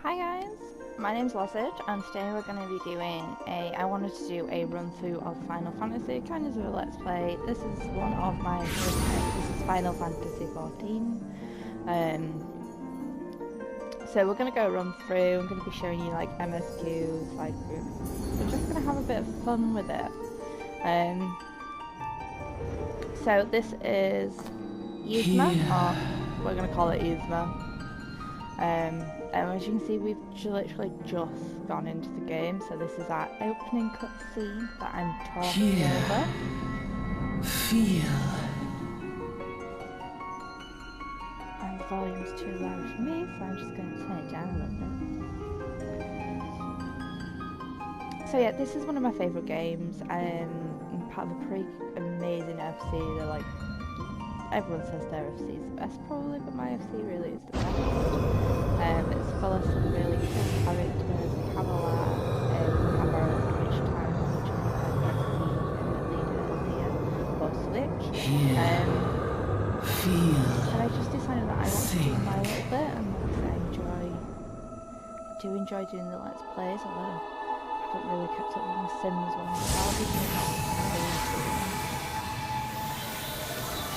Hi guys, my name's Lossage and today we're going to be doing I wanted to do a run through of Final Fantasy, kind of a let's play. This is one of my first this is Final Fantasy 14. So we're going to go run through, I'm going to be showing you like MSQs, like we're just going to have a bit of fun with it. So this is Yzma, or we're going to call it Yzma. And as you can see, we've literally just gone into the game, so this is our opening cutscene that I'm talking over. Feel. And the volume's too loud for me, so I'm just going to turn it down a little bit. So yeah, this is one of my favourite games. I'm part of a pretty amazing FC. They're like, everyone says their FC is the best probably, but my FC really is the best. It's full of some really cool characters. We have a lot. We have our Twitch time, which I leader Switch. And I just decided that I want to do my little bit, and I do enjoy doing the Let's Plays, although I haven't really kept up with my Sims ones. I'll be doing that one.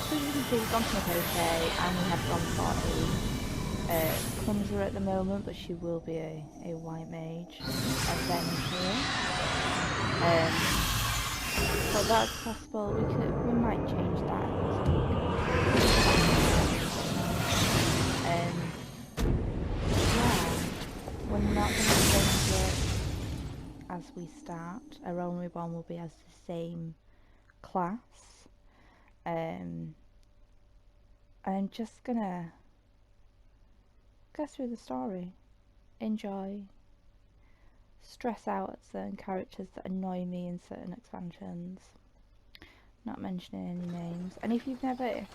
So you can see we've gone to my birthday and we have gone for a Cleanser at the moment, but she will be a white mage eventually. But that's possible. We might change that. Yeah, we're not going to change it as we start. Our own Reborn will be as the same class. I'm just gonna go through the story, enjoy, stress out at certain characters that annoy me in certain expansions, not mentioning any names. And if you've never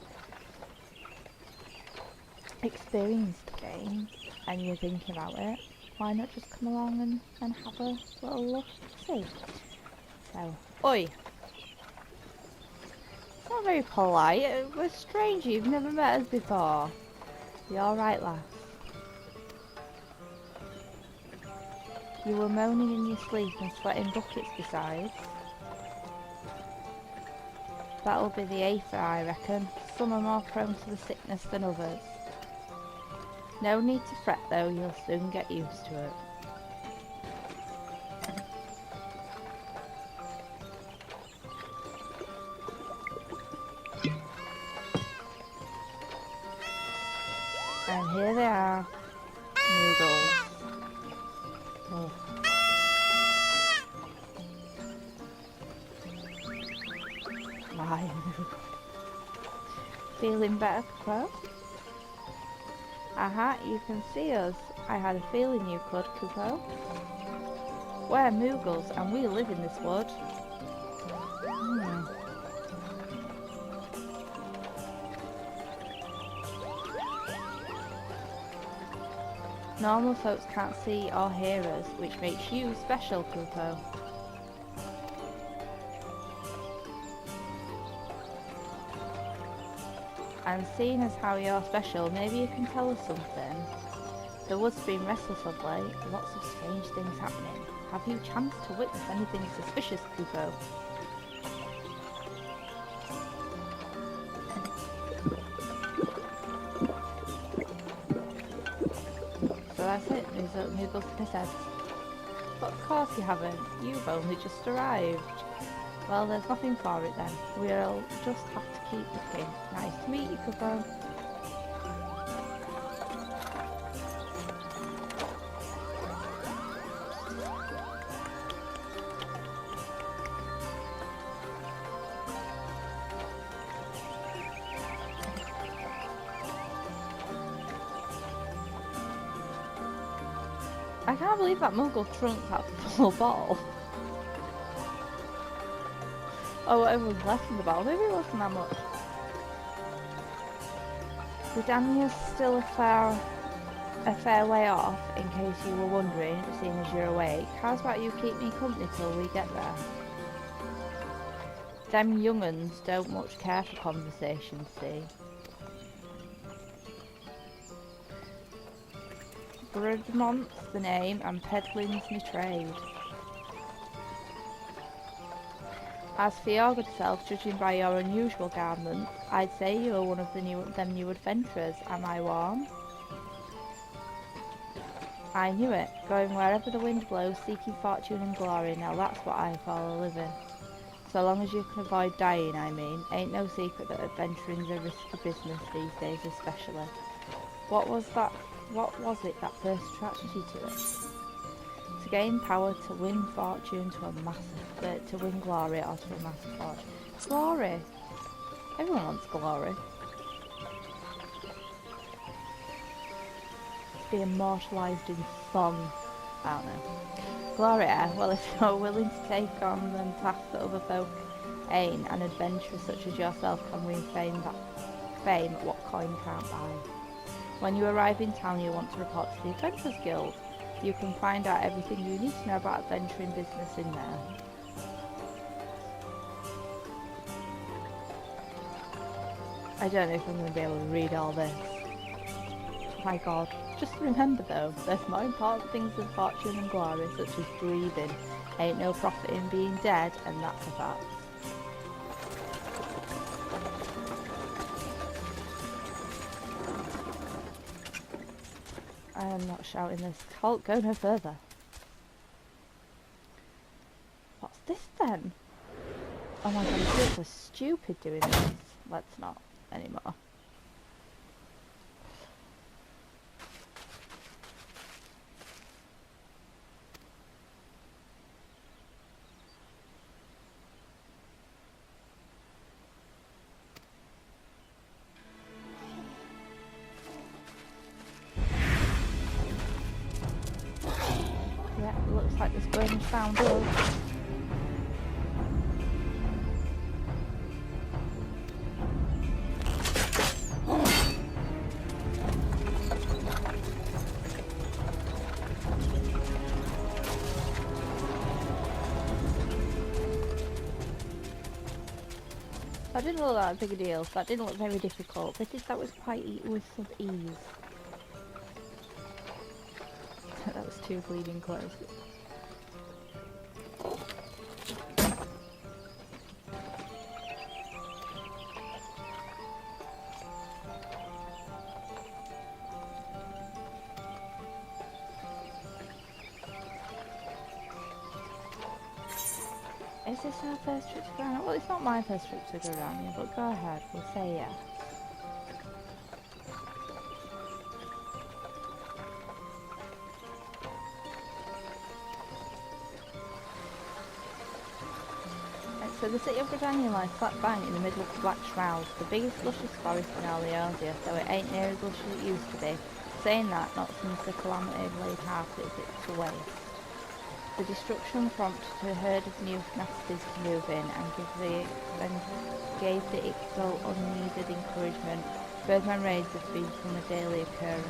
experienced the game and you're thinking about it, why not just come along and have a little look see. So, oi! It's not very polite. We're strangers. You've never met us before. You alright, lass? You were moaning in your sleep and sweating buckets besides. That'll be the aether, I reckon. Some are more prone to the sickness than others. No need to fret though, you'll soon get used to it. And here they are, noodles. Oh. My noodles. Feeling better, Kupo? Aha, you can see us. I had a feeling you could, Kupo. We're Moogles and we live in this wood. Normal folks can't see or hear us, which makes you special, Kupo. And seeing as how you're special, maybe you can tell us something. The wood's been restless of late, lots of strange things happening. Have you chanced to witness anything suspicious, Kupo? So that's it, Noodles said. But of course you haven't, you've only just arrived. Well, there's nothing for it then. We'll just have to keep looking. Nice to meet you, Kupo. I can't believe that Moogle drunk that full bottle. Oh, what everyone's left in the bottle. Maybe it wasn't that much. Gridania's still a fair way off, in case you were wondering, seeing as you're awake. How's about you keep me company till we get there? Them young'uns don't much care for conversations, see? Gridmont's the name, and peddling's my trade. As for your good self, judging by your unusual garments, I'd say you are one of them new adventurers. Am I warm? I knew it. Going wherever the wind blows, seeking fortune and glory. Now that's what I call a living. So long as you can avoid dying, I mean. Ain't no secret that adventuring's a risky business these days, especially. What was it that first attracted you to it? To gain power, to win fortune, to win glory, or to amass fortune. Glory! Everyone wants glory. To be immortalised in song. I don't know. Glory, well, if you're willing to take on them tasks that other folk ain't, an adventurer such as yourself can win fame what coin can't buy. When you arrive in town, you want to report to the Adventurers Guild. You can find out everything you need to know about adventuring business in there. I don't know if I'm going to be able to read all this. My god. Just remember though, there's more important things than fortune and glory, such as breathing. Ain't no profit in being dead, and that's a fact. I am not shouting this. Can't go no further. What's this then? Oh my god, I feel so stupid doing this. Let's not anymore. Yeah, looks like this worm has found us. That didn't look that big a deal. That didn't look very difficult. That was quite with some ease. That was too bleeding close. Is this our first trip to Gridania? Well, it's not my first trip to Gridania, but go ahead, we'll say yes. So the city of Gridania lies flat bang in the middle of the Black Shroud, the biggest luscious forest in all the Eorzea, though it ain't near as lush as it used to be. Saying that, not since the calamity laid half its to waste. The destruction prompted a herd of new nasties to move in and gave the Ixtal unneeded encouragement. Birdman raids have become a daily occurrence.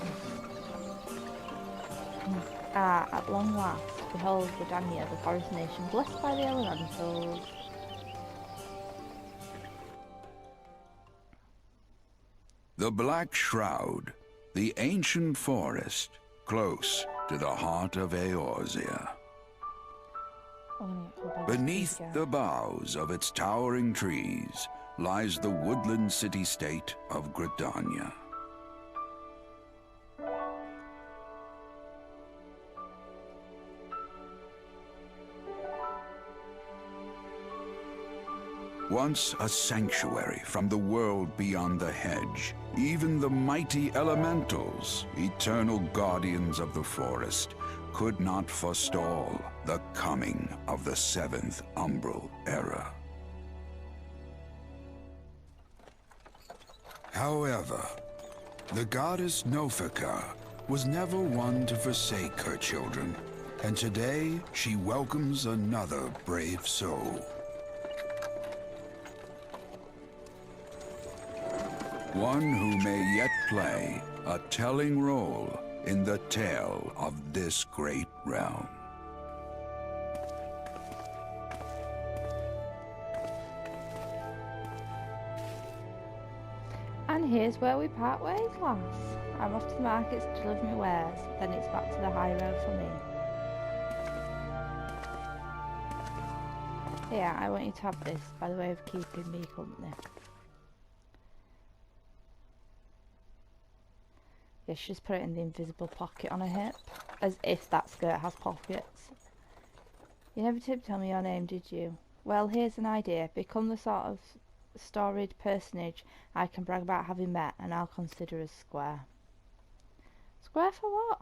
At long last, behold Gridania, the forest nation, blessed by the elementals. The Black Shroud, the ancient forest, close to the heart of Eorzea. Beneath the boughs of its towering trees lies the woodland city-state of Gridania. Once a sanctuary from the world beyond the hedge, even the mighty elementals, eternal guardians of the forest, could not forestall the coming of the seventh umbral era. However, the goddess Nofika was never one to forsake her children, and today she welcomes another brave soul. One who may yet play a telling role in the tale of this great realm. And here Here's where we part ways, lass. I'm off to the markets to deliver my wares, then it's back to the high road for me. Yeah, I want you to have this by the way of keeping me company. Yeah, she just put it in the invisible pocket on her hip, as if that skirt has pockets. You never did tell me your name, did you? Well, here's an idea. Become the sort of storied personage I can brag about having met, and I'll consider as square. Square for what?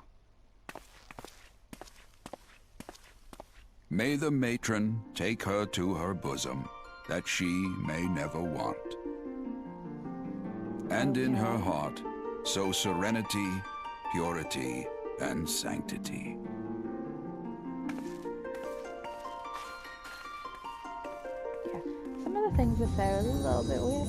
May the matron take her to her bosom, that she may never want. And in her heart, sow serenity, purity, and sanctity. Yeah, some of the things that say are a little bit weird.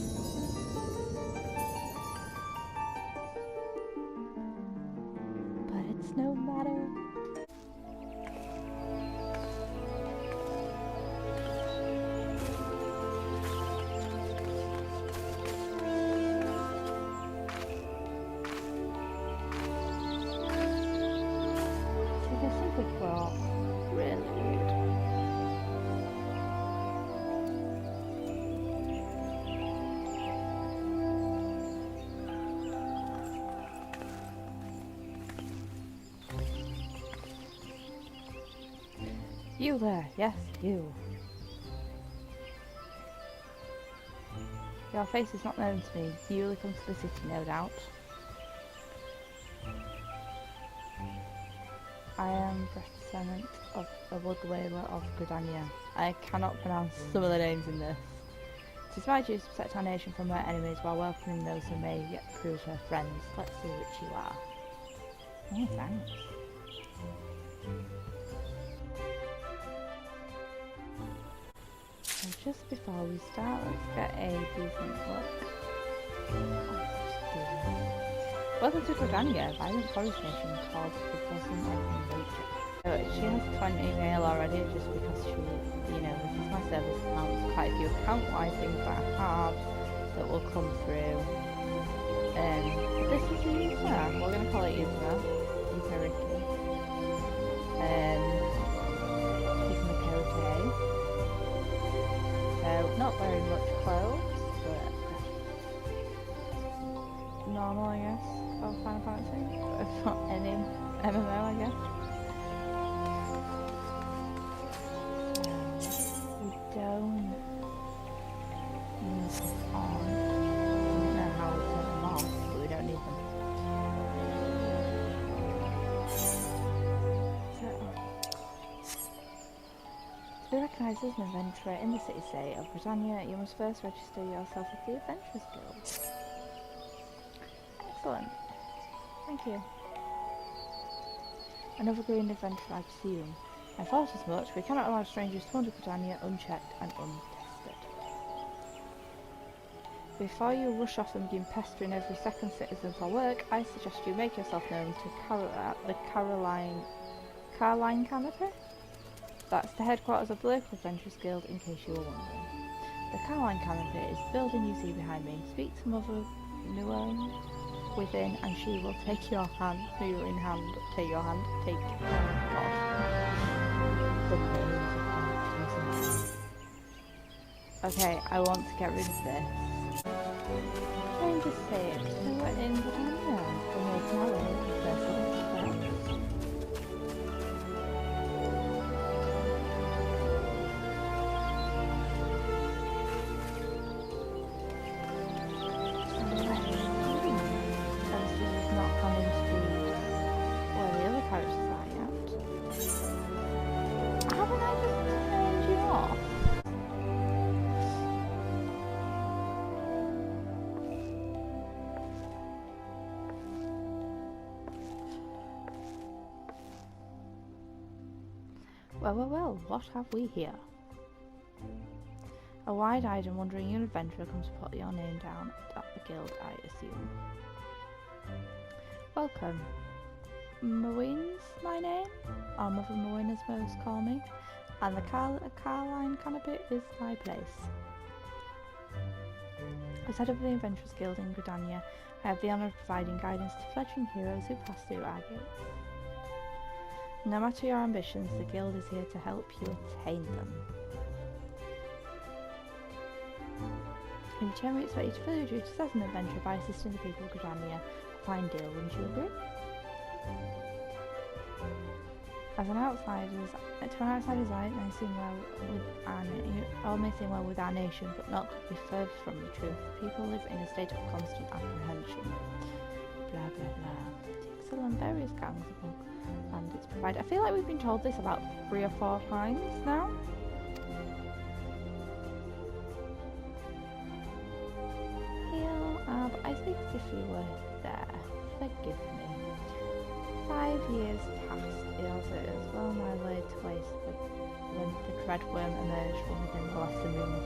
But it's no matter. You there, yes, you. Your face is not known to me. You only come to the city, no doubt. I am representative of the wood whaler of Gridania. I cannot pronounce some of the names in this. It is my duty to protect our nation from her enemies while welcoming those who may yet prove her friends. Let's see which you are. Oh, thanks. So just before we start, let's get a decent look. Welcome to Gridania, a violent forest nation called the Bosom of Nature. So she has 20 mail already just because she, you know, this is my service account. There's quite a few account-wide things that I have that will come through. This is a user. We're going to call it user. User Ricky. He's Makote. So, not very much clothes, but normal, I guess, for Final Fantasy. But not any MMO, I guess. We don't need them on. I don't know how we turn them off, but we don't need them. So, to be recognised as an adventurer in the city-state of Gridania, you must first register yourself with the Adventurers Guild. Excellent. Thank you. Another green adventurer, I presume. I thought as much. We cannot allow strangers to enter Gridania unchecked and untested. Before you rush off and begin pestering every second citizen for work, I suggest you make yourself known to the Carline Canopy? That's the headquarters of the local Adventurers Guild, in case you were wondering. The Carline Canopy is the building you see behind me. Speak to Mother Nuo within, and she will take your hand. Nuo in hand. Take your hand. Take. Oh gosh. Okay, I want to get rid of this. Change state. So we're in Gridania. We're making our way to the first level. Well, what have we here? A wide-eyed and wondering young adventurer comes to put your name down at the guild, I assume. Welcome. Moween's my name, or Mother Moween as most call me, and the Carline Canopy is my place. As head of the Adventurers Guild in Gridania, I have the honour of providing guidance to fledgling heroes who pass through our gates. No matter your ambitions, the Guild is here to help you attain them. In return, we expect you to fulfill your duties as an adventurer by assisting the people of Gridania. A fine deal, wouldn't you agree? To an outsider's eye, it may seem well all may seem well with our nation, but not could be further from the truth. People live in a state of constant apprehension. Blah blah blah. Excellent, various gangs among bandits provide. I feel like we've been told this about 3 or 4 times now. I think if you were there, forgive me. 5 years passed, also as well nigh laid to waste when the dread worm emerged from within the lesser moon of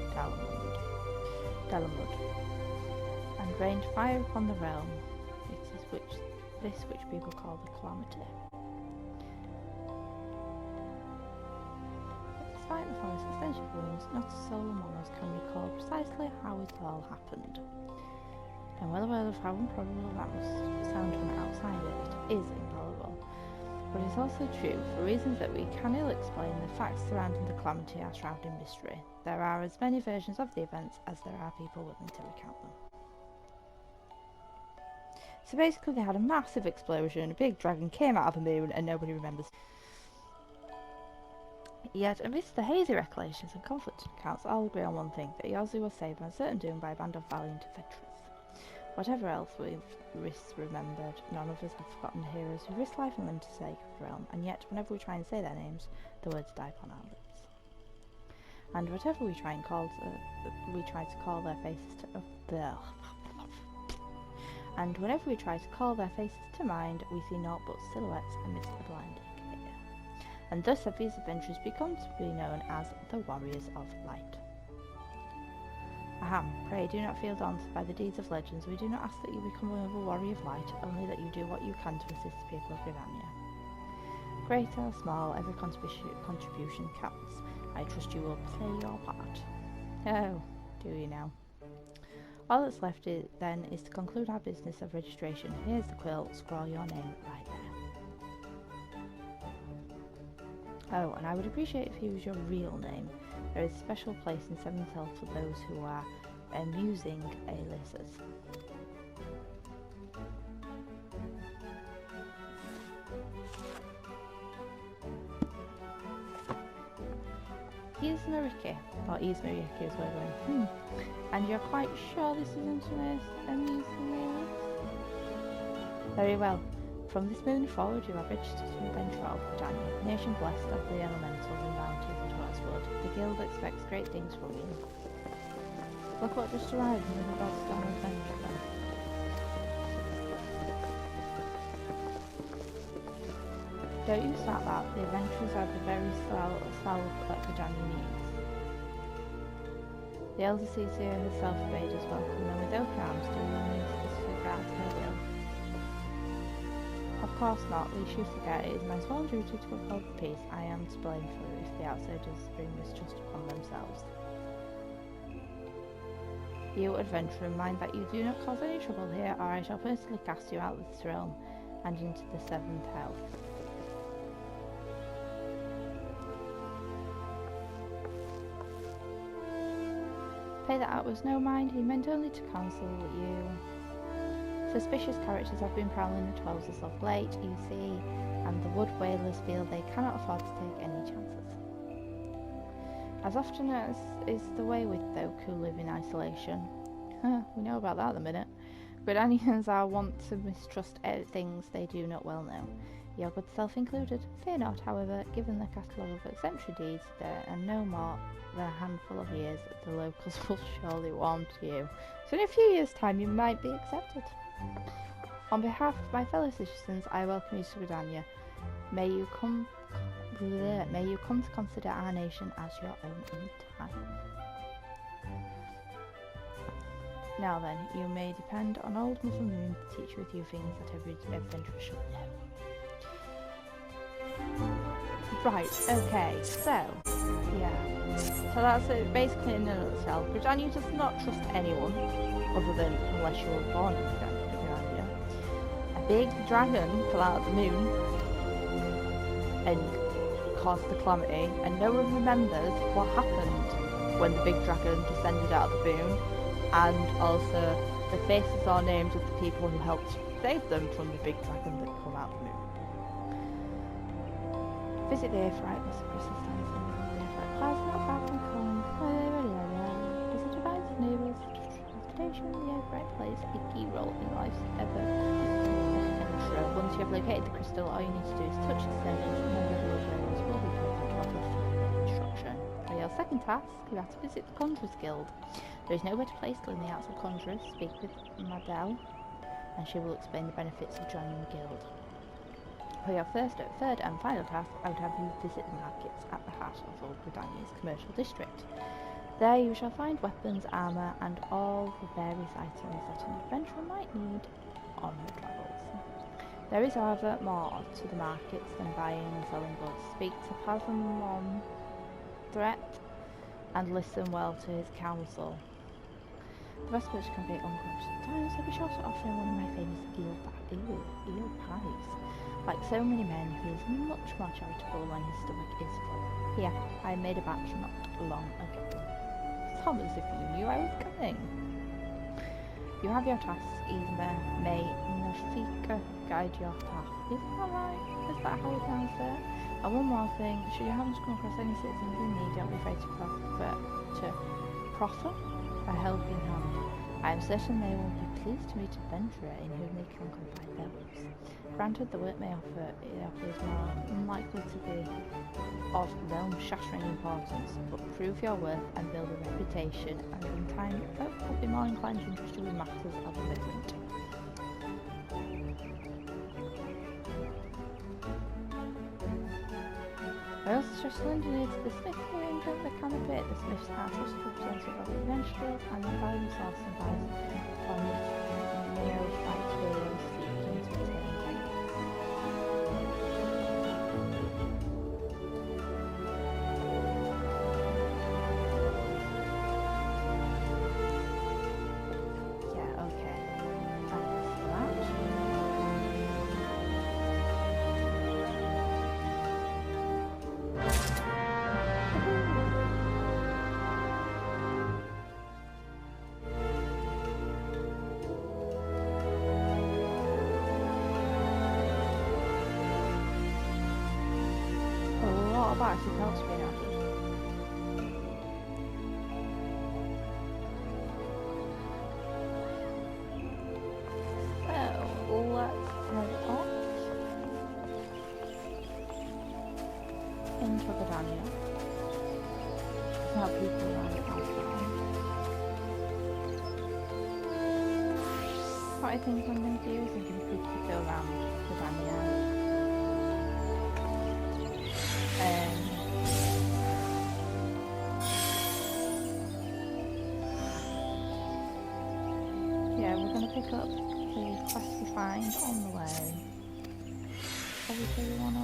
Dalamud, and rained fire upon the realm. It is this which people call the calamity. Despite the forest's extensive wounds, not a soul among us can recall precisely how it all happened. I'm well aware of how improbable that must sound to an outsider. It is improbable. But it's also true, for reasons that we can ill explain. The facts surrounding the calamity are shrouded in mystery. There are as many versions of the events as there are people willing to recount them. So basically they had a massive explosion, a big dragon came out of the moon, and nobody remembers. Yet, amidst the hazy recollections and conflicting accounts, all agree on one thing, that Yozu was saved from certain doom by a band of valiant adventurers. Whatever else we've remembered, none of us have forgotten the heroes who risked life and limb to save the realm, and yet whenever we try and say their names, the words die upon our lips. And whatever we try to call their faces to mind, we see naught but silhouettes amidst the blinding haze. And thus have these adventurers become to be known as the Warriors of Light. Ahem, pray do not feel daunted by the deeds of legends. We do not ask that you become a warrior of light, only that you do what you can to assist the people of Gridania. Great or small, every contribution counts. I trust you will play your part. Oh, do you now? All that's left then is to conclude our business of registration. Here's the quill, scrawl your name right there. Oh, and I would appreciate if you use your real name. There is a special place in 7th Hill for those who are amusing aliases. Ismariki, or Ismariki as we're going. And you're quite sure this isn't an amusing alias? Very well. From this moment forward, you are registered as an adventurer of Gridania, nation blessed of the elementals and bounties and Westwood. The Guild expects great things from you. Look what just arrived in the Godstone adventure then. Don't you start that, the adventurers are the very salve that Gridania needs. The elder Cecia herself bade us welcome, and with open arms do you mean to disregard her will? Of course not, lest you forget, it is my sworn duty to uphold the peace. I am to blame for if the outsiders bring mistrust upon themselves. You, adventurer, mind that you do not cause any trouble here, or I shall personally cast you out of this realm and into the 7th hell. Pay that out was no mind, he meant only to counsel you. Suspicious characters have been prowling the 12s as of late, you see, and the wood whalers feel they cannot afford to take any chances. As often as is the way with folk who live in isolation. We know about that at the minute. Gridanians are wont to mistrust things they do not well know, your good self included. Fear not, however, given the catalogue of eccentric deeds there and no more than a handful of years, the locals will surely want you. So in a few years' time you might be accepted. On behalf of my fellow citizens, I welcome you to Gridania. May you come to consider our nation as your own in time. Now then, you may depend on old Mother Moon to teach you a few things that every adventurer should know. Right, okay, so, yeah. So that's it, basically in a nutshell. Gridania does not trust anyone, other than unless you were born in Gridania. A big dragon fell out of the moon and caused the calamity, and no one remembers what happened when the big dragon descended out of the moon, and also the faces or names of the people who helped save them from the big dragon that came out of the moon. Visit the Airfright, Mr. Christmas dancing on the Airfright Plaza, not far from home. Visit advice neighbours. Transportation, the Airfright plays a key role in life's ever intro. Once you have located the crystal, all you need to do is touch the surface and then regular players will be present to offer further instruction. For your second task, you have to visit the Conjurers Guild. There is nowhere to place in the Arts of Conjurers. Speak with Madelle, and she will explain the benefits of joining the guild. For your third and final task, I would have you visit the markets at the heart of Old Gridania's commercial district. There you shall find weapons, armour, and all the various items that an adventurer might need on their travels. There is, however, more to the markets than buying and selling goods. Speak to Pazamon Threat and listen well to his counsel. The rest of which can be unquestioned times, so be sure to offer him one of my famous eel pies. Like so many men, he is much more charitable when his stomach is full. Here, I made a batch not long ago. Tom, as if you knew I was coming. You have your tasks, Isma. May Nafika guide your path. Isn't that right? Is that how we pronounce it? And one more thing, should you happen to come across any citizens in need, don't be afraid to proffer a helping hand. I am certain they will be pleased to meet an adventurer in whom they can confide their hopes. Granted, the work may offer is more unlikely to be of realm-shattering importance, but prove your worth and build a reputation, and in time, folk will be more inclined to interest you in matters of the moment. I also suggest engineers to the Smith Hearing of the Canopy. The Smiths are trusted representative of adventurers and the valuable source of advice from neophyte heroes seeking to attain greatness. Yeah, okay. Thanks for that. Actually helps me now. So let's head off into Gridania. Help people around the town. What I think I'm going to do is I'm going to quickly go around Gridania. Yeah, we're going to pick up the quest we find on the way. Obviously we want to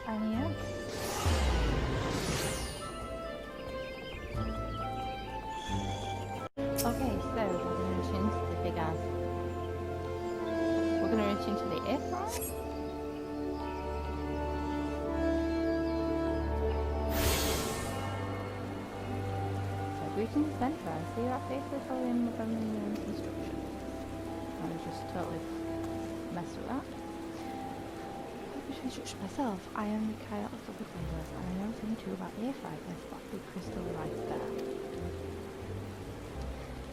and yeah. Okay, so we're going to reach into the big ass. We're going to reach into the aircraft. Greetings, adventurer. I see you are faithfully following the family instruction. I was just totally messed with that. Let me introduce myself. I am Kyle of the Woodlanders, and I know a thing too about the Airfright. There's that big crystal right there.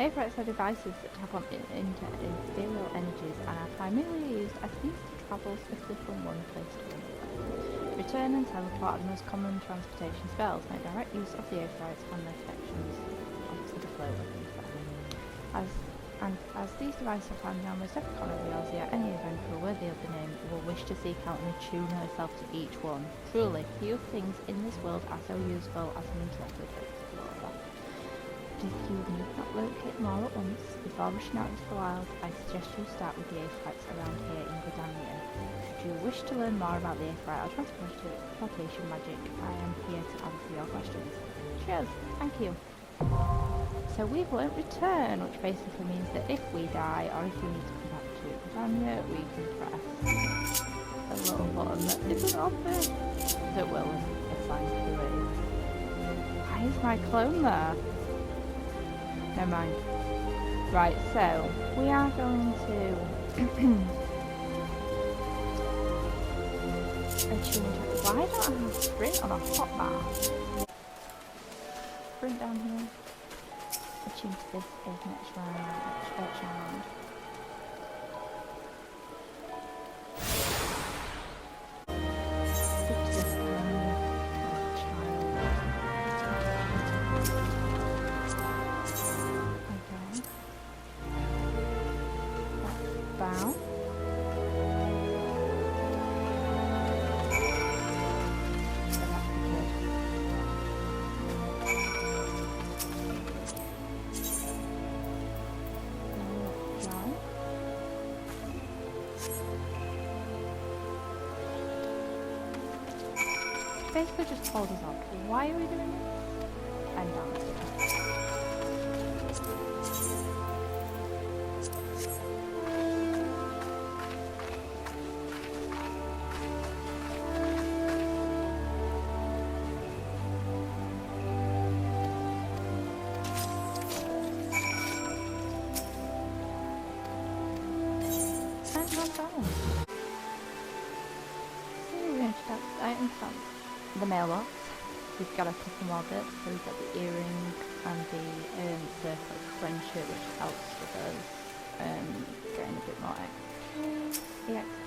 Airfrights are devices that tap on ethereal energies and are primarily used as means to travel swiftly from one place to another. Return and teleport are the most common transportation spells. Make direct use of the Airfrights and their connections onto the flow of ether. As these devices are found in almost every corner of the Earth, any adventurer worthy of the name will wish to seek out and attune herself to each one. Truly, few things in this world are so useful as an intrepid explorer. If you need not locate them all at once, before rushing out into the wild, I suggest you start with the Aphrites around here in Gridania. If you wish to learn more about the Aphrite or transportation magic, I am here to answer your questions. Cheers, thank you. So we've learnt return, which basically means that if we die, or if we need to come back to Gridania, we can press a little button that isn't on this. That will if I do it. Why is my clone there? Never mind. Right, so we are going to why don't I have sprint on a hotbar? Sprint down here. Attune to this is next round. Bow. Basically just hold us on. Why are we doing this? And down. The mailbox. We've got a couple more bits. So we've got the earring and the circle of friendship, which helps with us getting a bit more EXP.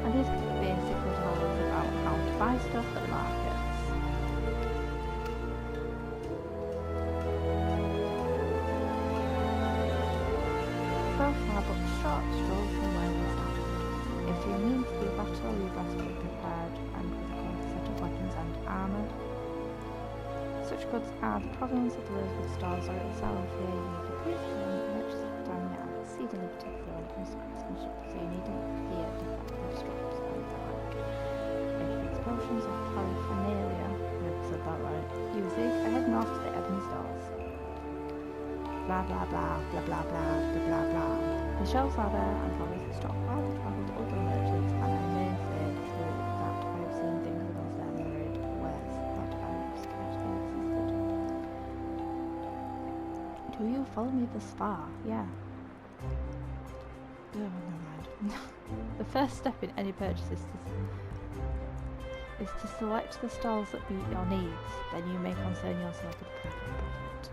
And these basically tell us about how to buy stuff at the markets. So far but short stroll from where we started. If you mean to do battle, you best be prepared and with a complete set of weapons and armour. Such goods are the provenance of the local stores or itself. Here you decrease them, purchase of Gridania and exceedingly particular when it comes to craftsmanship, so you needn't fear defective straps and the like. If it's potions of paraphernalia, I said that right, you head north to the Ebony stores. Blah blah blah, blah blah blah, blah blah blah. The shelves are there and always stocked by the travelled other merchants, and I may say true that I have seen things above their myriad wares that I have scarcely existed. Do you follow me this far? Yeah. Oh, never mind. The first step in any purchase is to select the stalls that meet your needs. Then you may concern yourself with private profit.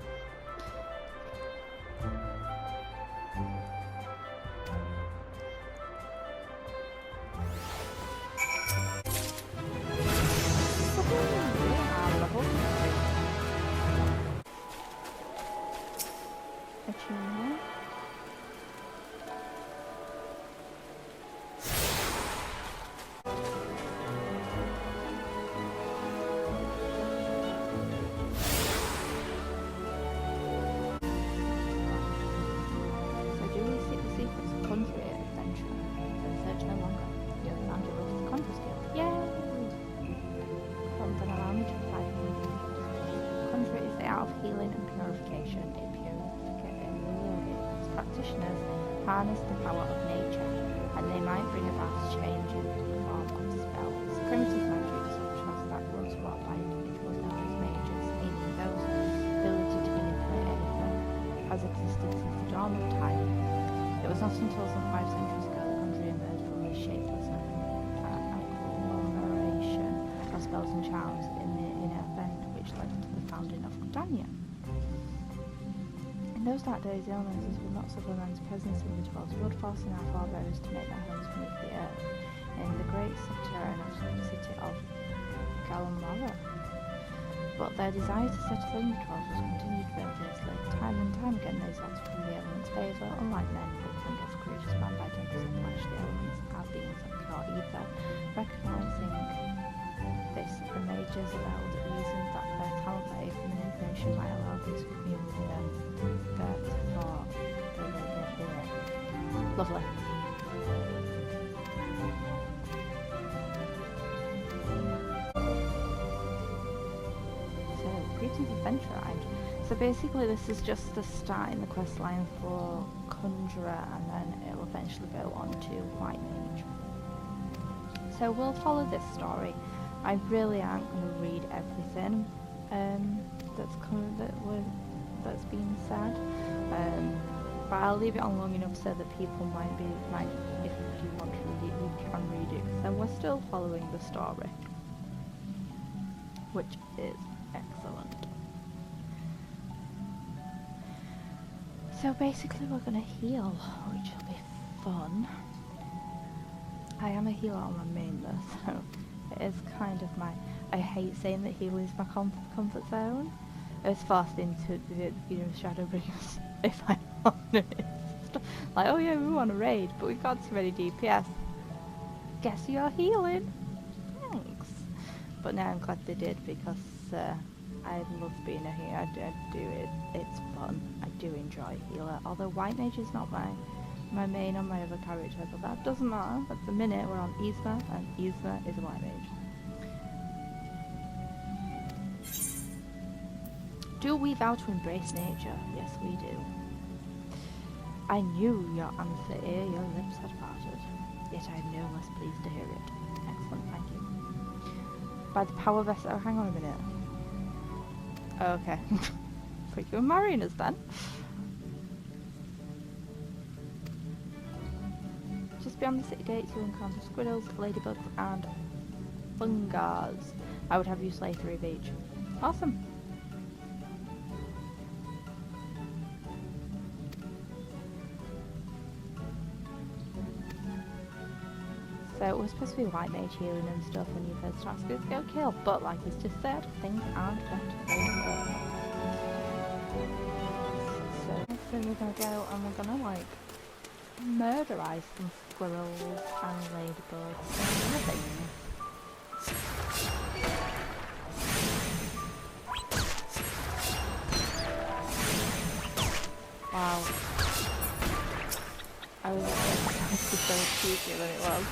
Healing and purification. Its practitioners harness the power of nature, and they might bring about change in the form of spells. Primitive magic, such as that once wrought by individuals known as mages, meaning those ability to manipulate anything, has existed since the dawn of time. It was not until some 5 centuries ago that conjuring emerged from this shapeless agglomeration of spells and charms in the inner bend, which led to the founding of Gridania. In those dark days, the elementals would not suffer man's presence in the dwellers, would forcing our forebears to make their homes beneath the earth, in the great subterranean city of Galamara. But their desire to settle in the dwellers was continued very fiercely. Time and time again they sought to win the elements' favour, unlike men, woodland as creatures bound by tempers and flesh, the elements are beings that cannot either. Recognising this, the mages allowed reasons that their talent for aid and manipulation might allow them to commune with them. Therefore, they will get here. Lovely. So, greetings adventurer. So basically this is just the start in the quest line for Conjurer, and then it'll eventually go on to White Mage. So we'll follow this story. I really aren't going to read everything that's been said, but I'll leave it on long enough so that people might, if you want to read it, you can read it. So we're still following the story, which is excellent. So basically we're going to heal, which will be fun. I am a healer on my main though, so it is kind of my... I hate saying that healing is my comfort zone. It's forced into the Shadowbringers if I'm honest. Like, oh yeah, we want to raid, but we've got too many DPS. Guess you're healing. Thanks. But now I'm glad they did, because I love being a healer. I do it. It's fun. I do enjoy healer. Although White Mage is not my main on my other character, but that doesn't matter. At the minute we're on Yzma, and Yzma is a White Mage. Do we vow to embrace nature? Yes, we do. I knew your answer ere your lips had parted, yet I am no less pleased to hear it. Excellent, thank you. By the power vest. Oh, hang on a minute. Oh, okay. Thought you were marrying us then. Just beyond the city gates, you'll encounter squirrels, ladybugs, and fungars. I would have you slay 3 of each. Awesome. So it was supposed to be White Mage healing and stuff when you first start to go kill, but like he's just said, things aren't going to go. So we're gonna go and we're gonna like murderize some squirrels and ladybugs and other things. Wow. I was expecting it to be so cheekier than it was.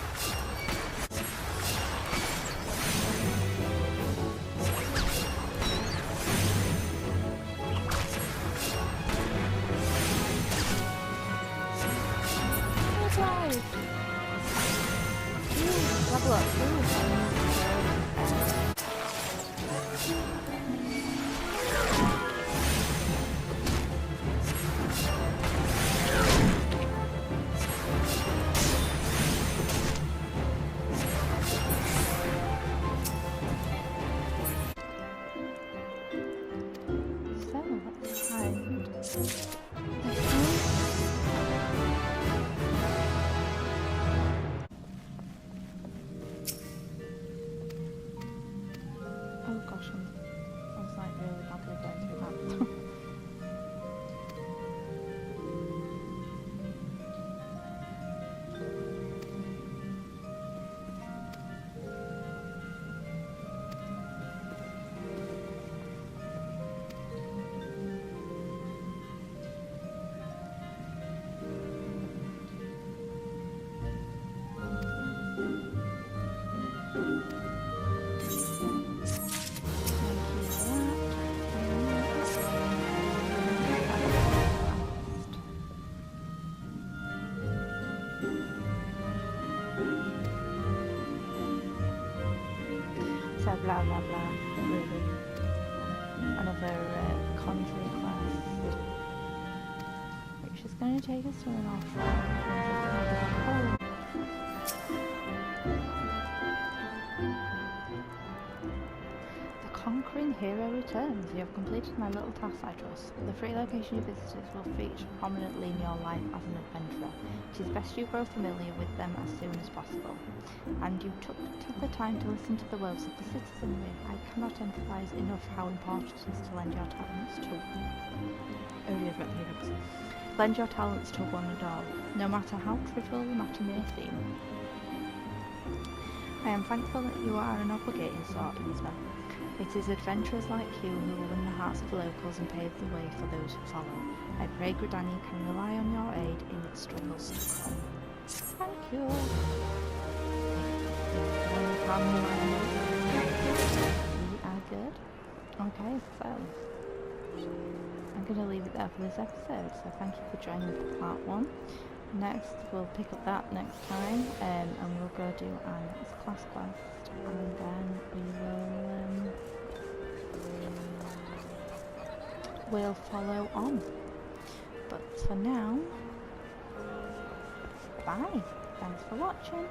Level up. Oh gosh, I was like really badly going through that. Blah blah blah, really. Another conjuring quest, which is going to take us to an off-road. The Conquering hero returns. You have completed my little task, I trust. The free location you visited will feature prominently in your life as an adventurer. It is best you grow familiar with them as soon as possible. And you took the time to listen to the woes of the citizenry. I cannot emphasize enough how important it is to lend your talents to... Lend your talents to one and all, no matter how trivial the matter may seem. I am thankful that you are an obligating sort, Yzma. It is adventurers like you who will win the hearts of the locals and pave the way for those who follow. I pray Gridania can rely on your aid in its struggles to come. Thank you. We are good. Okay, so I'm going to leave it there for this episode. So thank you for joining for part 1. Next, we'll pick up that next time, and we'll go do our next class quest, and then we'll follow on. But for now, bye. Thanks for watching.